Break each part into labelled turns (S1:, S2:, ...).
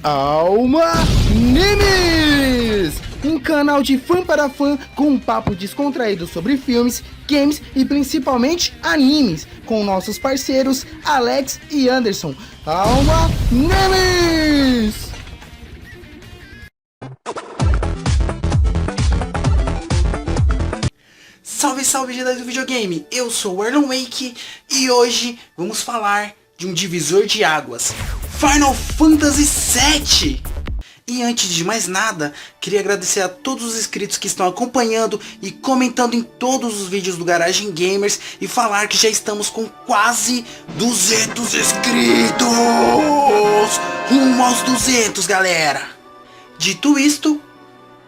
S1: Alma Nimes! Um canal de fã para fã com um papo descontraído sobre filmes, games e principalmente animes, com nossos parceiros Alex e Anderson. Alma Nimes!
S2: Salve, salve, Jedi do videogame! Eu sou o Arnon Wake e hoje vamos falar de um divisor de águas, Final Fantasy VII! E antes de mais nada, queria agradecer a todos os inscritos que estão acompanhando e comentando em todos os vídeos do Garagem Gamers e falar que já estamos com quase 200 inscritos! Rumo aos 200, galera! Dito isto,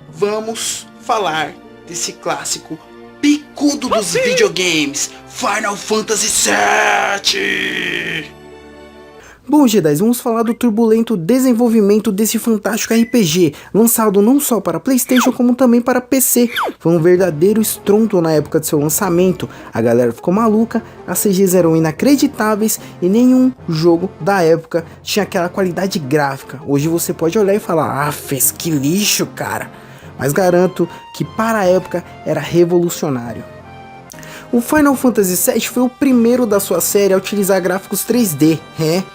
S2: vamos falar desse clássico picudo dos videogames, Final Fantasy VII!
S1: Bom, Jedi, vamos falar do turbulento desenvolvimento desse fantástico RPG, lançado não só para PlayStation como também para PC. Foi um verdadeiro estrondo na época de seu lançamento, a galera ficou maluca, as CGs eram inacreditáveis e nenhum jogo da época tinha aquela qualidade gráfica. Hoje você pode olhar e falar, fez que lixo, cara, mas garanto que para a época era revolucionário. O Final Fantasy VII foi o primeiro da sua série a utilizar gráficos 3D,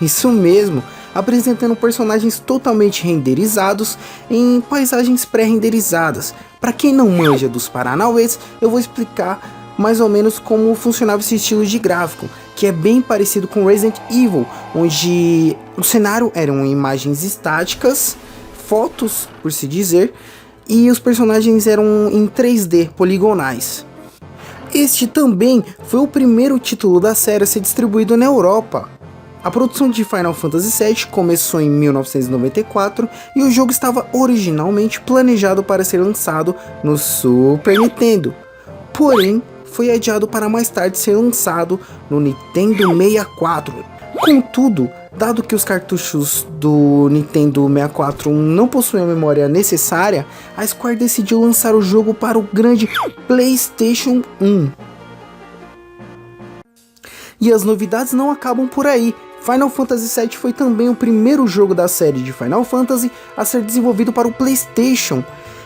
S1: isso mesmo, apresentando personagens totalmente renderizados em paisagens pré-renderizadas. Para quem não manja dos paranauês, eu vou explicar mais ou menos como funcionava esse estilo de gráfico, que é bem parecido com Resident Evil, onde o cenário eram imagens estáticas, fotos por se dizer, e os personagens eram em 3D, poligonais. Este também foi o primeiro título da série a ser distribuído na Europa. A produção de Final Fantasy VII começou em 1994 e o jogo estava originalmente planejado para ser lançado no Super Nintendo. Porém, foi adiado para mais tarde ser lançado no Nintendo 64. Contudo, dado que os cartuchos do Nintendo 64 não possuem a memória necessária, a Square decidiu lançar o jogo para o grande PlayStation 1. E as novidades não acabam por aí. Final Fantasy VII foi também o primeiro jogo da série de Final Fantasy a ser desenvolvido para o PlayStation.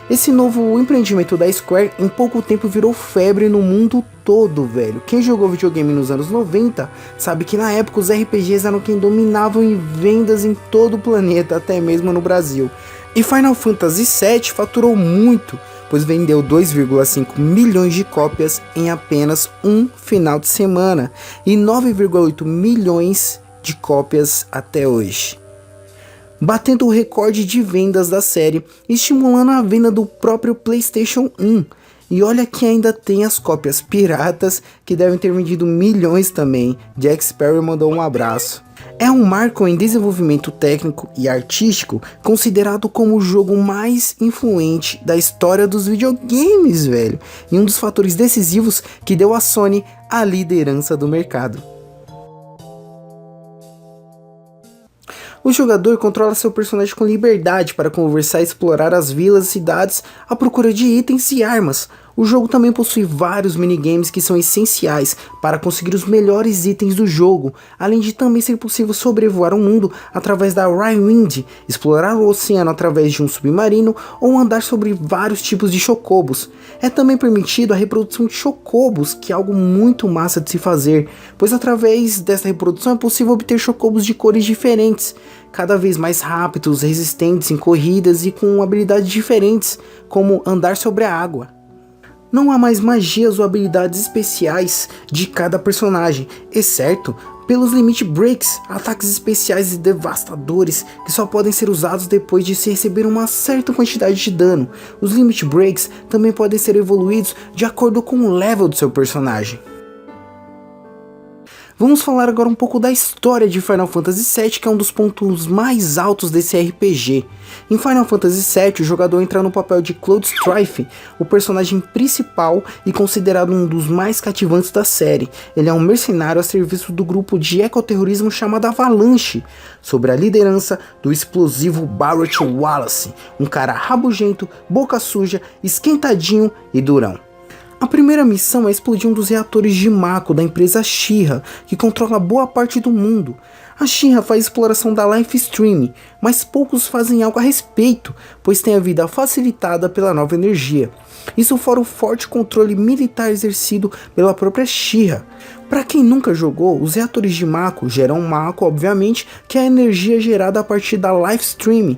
S1: Esse novo empreendimento da Square em pouco tempo virou febre no mundo todo, velho. Quem jogou videogame nos anos 90 sabe que na época os RPGs eram quem dominavam em vendas em todo o planeta, até mesmo no Brasil. E Final Fantasy VII faturou muito, pois vendeu 2,5 milhões de cópias em apenas um final de semana e 9,8 milhões de cópias até hoje, batendo o recorde de vendas da série, estimulando a venda do próprio PlayStation 1. E olha que ainda tem as cópias piratas, que devem ter vendido milhões também. Jack Sparrow mandou um abraço. É um marco em desenvolvimento técnico e artístico, considerado como o jogo mais influente da história dos videogames, velho. E um dos fatores decisivos que deu à Sony a liderança do mercado. O jogador controla seu personagem com liberdade para conversar e explorar as vilas e cidades à procura de itens e armas. O jogo também possui vários minigames que são essenciais para conseguir os melhores itens do jogo, além de também ser possível sobrevoar o mundo através da Rhywind, explorar o oceano através de um submarino ou andar sobre vários tipos de chocobos. É também permitido a reprodução de chocobos, que é algo muito massa de se fazer, pois através dessa reprodução é possível obter chocobos de cores diferentes, cada vez mais rápidos, resistentes em corridas e com habilidades diferentes, como andar sobre a água. Não há mais magias ou habilidades especiais de cada personagem, exceto pelos Limit Breaks, ataques especiais e devastadores que só podem ser usados depois de se receber uma certa quantidade de dano. Os Limit Breaks também podem ser evoluídos de acordo com o level do seu personagem. Vamos falar agora um pouco da história de Final Fantasy VII, que é um dos pontos mais altos desse RPG. Em Final Fantasy VII, o jogador entra no papel de Cloud Strife, o personagem principal e considerado um dos mais cativantes da série. Ele é um mercenário a serviço do grupo de ecoterrorismo chamado Avalanche, sob a liderança do explosivo Barrett Wallace, um cara rabugento, boca suja, esquentadinho e durão. A primeira missão é explodir um dos reatores de Mako da empresa Shira, que controla boa parte do mundo. A Shinra faz exploração da live stream, mas poucos fazem algo a respeito, pois tem a vida facilitada pela nova energia. Isso fora o forte controle militar exercido pela própria Shinra. Para quem nunca jogou, os reatores de Mako geram Mako, obviamente, que é a energia gerada a partir da live stream.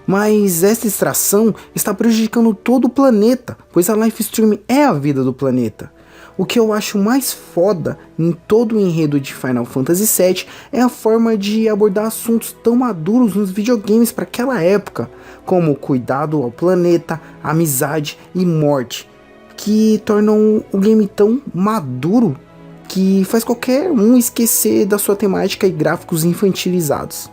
S1: Mas essa extração está prejudicando todo o planeta, pois a live stream é a vida do planeta. O que eu acho mais foda em todo o enredo de Final Fantasy VII é a forma de abordar assuntos tão maduros nos videogames para aquela época, como cuidado ao planeta, amizade e morte, que tornam o game tão maduro que faz qualquer um esquecer da sua temática e gráficos infantilizados.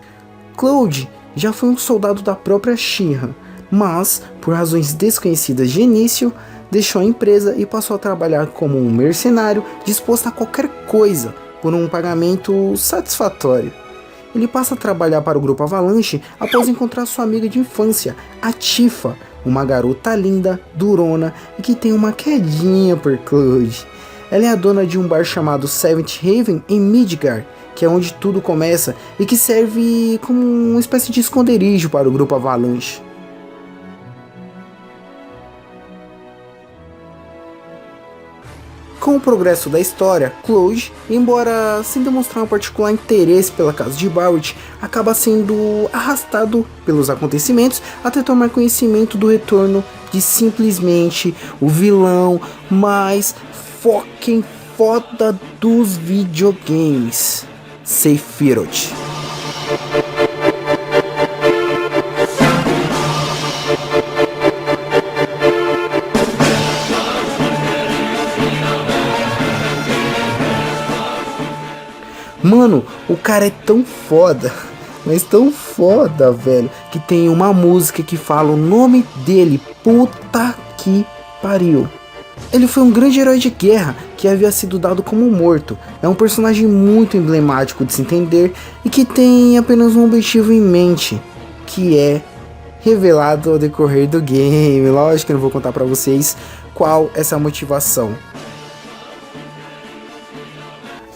S1: Cloud já foi um soldado da própria Shinra, mas, por razões desconhecidas de início, deixou a empresa e passou a trabalhar como um mercenário disposto a qualquer coisa por um pagamento satisfatório. Ele passa a trabalhar para o grupo Avalanche após encontrar sua amiga de infância, a Tifa, uma garota linda, durona e que tem uma quedinha por Cloud. Ela é a dona de um bar chamado Seventh Haven em Midgar, que é onde tudo começa e que serve como uma espécie de esconderijo para o grupo Avalanche. Com o progresso da história, Cloud, embora sem demonstrar um particular interesse pela casa de Barrett, acaba sendo arrastado pelos acontecimentos até tomar conhecimento do retorno de simplesmente o vilão mais fucking foda dos videogames, Sephiroth. Mano, o cara é tão foda, mas tão foda, velho, que tem uma música que fala o nome dele, puta que pariu. Ele foi um grande herói de guerra que havia sido dado como morto. É um personagem muito emblemático de se entender e que tem apenas um objetivo em mente, que é revelado ao decorrer do game. Lógico que eu não vou contar pra vocês qual essa motivação.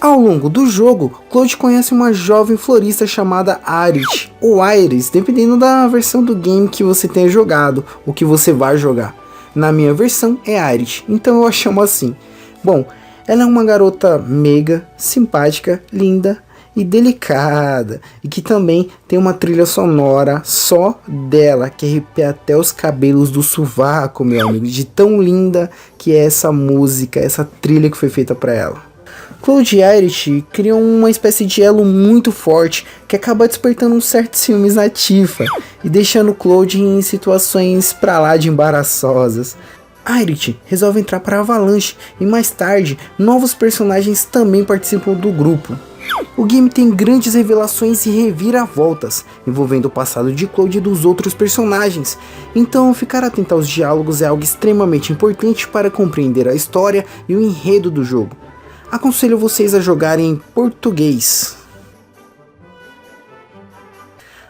S1: Ao longo do jogo, Cloud conhece uma jovem florista chamada Aerith, ou Iris, dependendo da versão do game que você tenha jogado, ou que você vai jogar. Na minha versão é Aerith, então eu a chamo assim. Bom, ela é uma garota meiga, simpática, linda e delicada, e que também tem uma trilha sonora só dela, que arrepia até os cabelos do sovaco, meu amigo, de tão linda que é essa música, essa trilha que foi feita para ela. Cloud e Aerith criam uma espécie de elo muito forte que acaba despertando uns certos ciúmes na Tifa e deixando Cloud em situações pra lá de embaraçosas. Aerith resolve entrar para a Avalanche e mais tarde novos personagens também participam do grupo. O game tem grandes revelações e reviravoltas envolvendo o passado de Cloud e dos outros personagens, então ficar atento aos diálogos é algo extremamente importante para compreender a história e o enredo do jogo. Aconselho vocês a jogarem em português.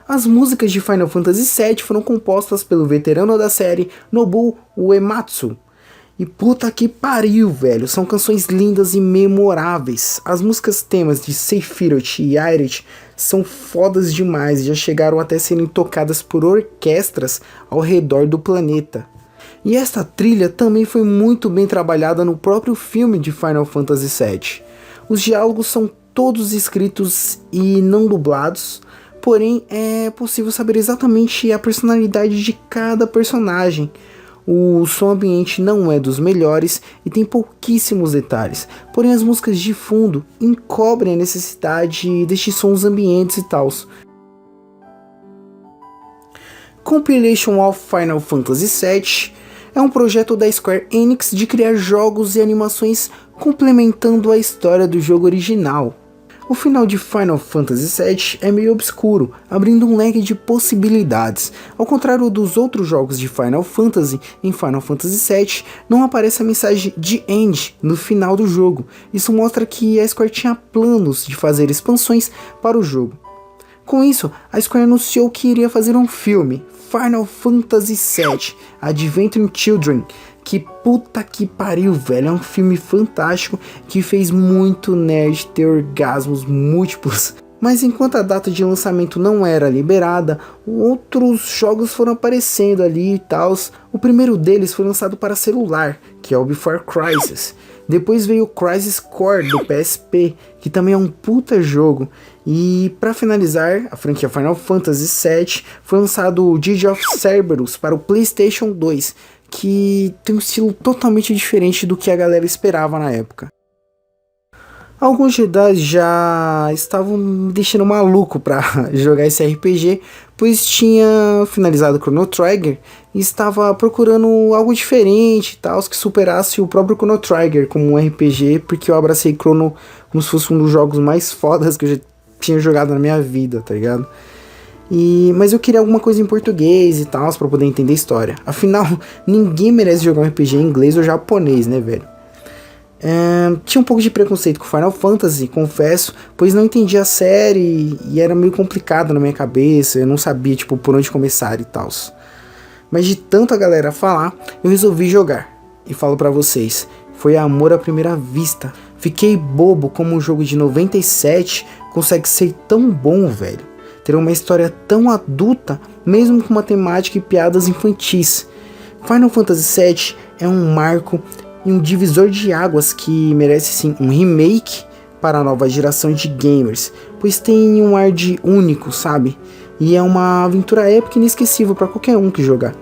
S1: As músicas de Final Fantasy VII foram compostas pelo veterano da série, Nobuo Uematsu. E puta que pariu, velho, são canções lindas e memoráveis. As músicas temas de Sephiroth e Aerith são fodas demais e já chegaram até serem tocadas por orquestras ao redor do planeta. E esta trilha também foi muito bem trabalhada no próprio filme de Final Fantasy VII. Os diálogos são todos escritos e não dublados, porém é possível saber exatamente a personalidade de cada personagem. O som ambiente não é dos melhores e tem pouquíssimos detalhes, porém as músicas de fundo encobrem a necessidade destes sons ambientes e tal. Compilation of Final Fantasy VII é um projeto da Square Enix de criar jogos e animações complementando a história do jogo original. O final de Final Fantasy VII é meio obscuro, abrindo um leque de possibilidades. Ao contrário dos outros jogos de Final Fantasy, em Final Fantasy VII não aparece a mensagem de End no final do jogo. Isso mostra que a Square tinha planos de fazer expansões para o jogo. Com isso, a Square anunciou que iria fazer um filme, Final Fantasy VII Adventure Children, que puta que pariu, velho, é um filme fantástico que fez muito nerd ter orgasmos múltiplos. Mas enquanto a data de lançamento não era liberada, outros jogos foram aparecendo ali e tal. O primeiro deles foi lançado para celular, que é o Before Crisis. Depois veio o Crisis Core do PSP, que também é um puta jogo. E para finalizar, a franquia Final Fantasy VII foi lançado o Dirge of Cerberus para o PlayStation 2, que tem um estilo totalmente diferente do que a galera esperava na época. Alguns Jedi já estavam me deixando maluco para jogar esse RPG, pois tinha finalizado Chrono Trigger e estava procurando algo diferente e tal, que superasse o próprio Chrono Trigger como um RPG, porque eu abracei Chrono como se fosse um dos jogos mais fodas que eu já tinha jogado na minha vida, tá ligado? Mas eu queria alguma coisa em português e tal, para poder entender a história. Afinal, ninguém merece jogar um RPG em inglês ou japonês, né, velho? Tinha um pouco de preconceito com Final Fantasy, confesso, pois não entendia a série e era meio complicado na minha cabeça, eu não sabia tipo por onde começar e tal. Mas de tanto a galera falar, eu resolvi jogar. E falo pra vocês, foi amor à primeira vista. Fiquei bobo como um jogo de 97 consegue ser tão bom, velho. Ter uma história tão adulta, mesmo com uma temática e piadas infantis. Final Fantasy VII é um marco e um divisor de águas que merece sim um remake para a nova geração de gamers, pois tem um ar de único, sabe? E é uma aventura épica e inesquecível para qualquer um que jogar.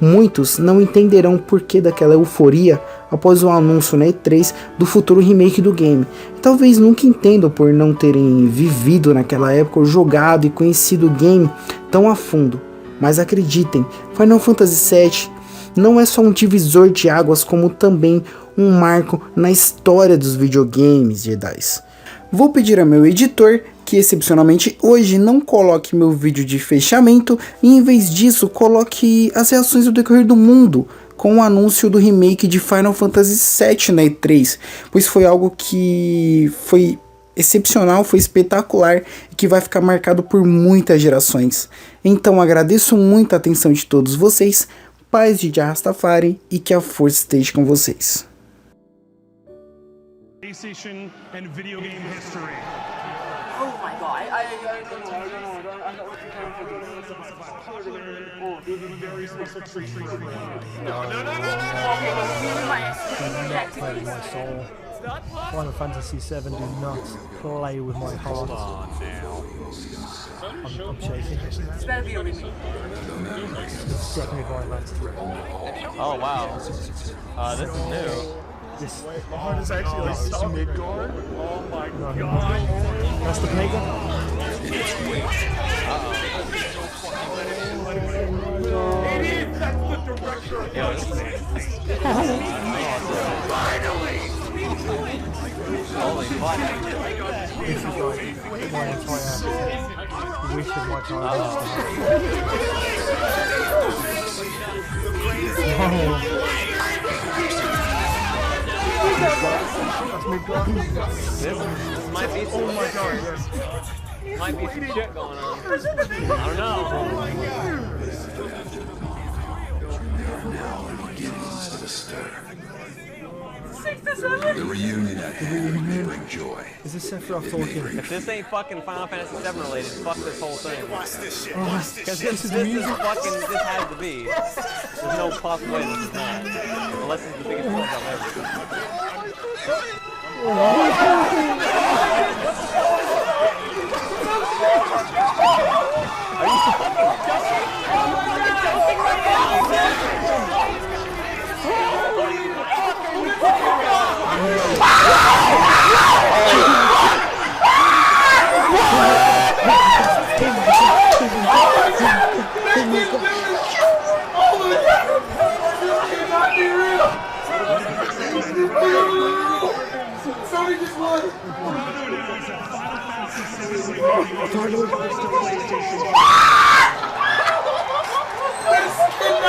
S1: Muitos não entenderão o porquê daquela euforia após o anúncio na E3 do futuro remake do game. Talvez nunca entendam por não terem vivido naquela época ou jogado e conhecido o game tão a fundo. Mas acreditem, Final Fantasy VII não é só um divisor de águas, como também um marco na história dos videogames, Jedi. Vou pedir a meu editor que excepcionalmente hoje não coloque meu vídeo de fechamento e em vez disso coloque as reações do decorrer do mundo com o anúncio do remake de Final Fantasy VII na E3, pois foi algo que foi excepcional, foi espetacular e que vai ficar marcado por muitas gerações. Então agradeço muito a atenção de todos vocês, paz de Jah Rastafari e que a força esteja com vocês.
S3: PlayStation and video game history.
S4: Oh my god, I don't know what you're trying to do.
S3: Very special treat for you.
S4: Play
S5: with my soul. Final Fantasy VII, do not play with my heart. I'm shaking.
S4: It's better be a remake.
S5: It's definitely violent.
S6: Oh wow. This is new.
S5: This,
S3: The heart is actually like Midgard. Oh my god.
S5: that's the Plague.
S3: Idiot, that's the director of
S6: Holy fuck.
S5: This is like my entire wish of my childhood.
S6: This might be some, might be some shit going on. I don't know.
S7: The reunion at hand will bring joy.
S5: Is this Sephiroth talking?
S6: If this ain't fucking Final Fantasy VII related, fuck this whole thing. Because
S5: This is
S6: this
S5: music.
S6: fucking, this has to be. There's no possible way this is not. Unless it's the biggest one
S3: Somebody just won! PlayStation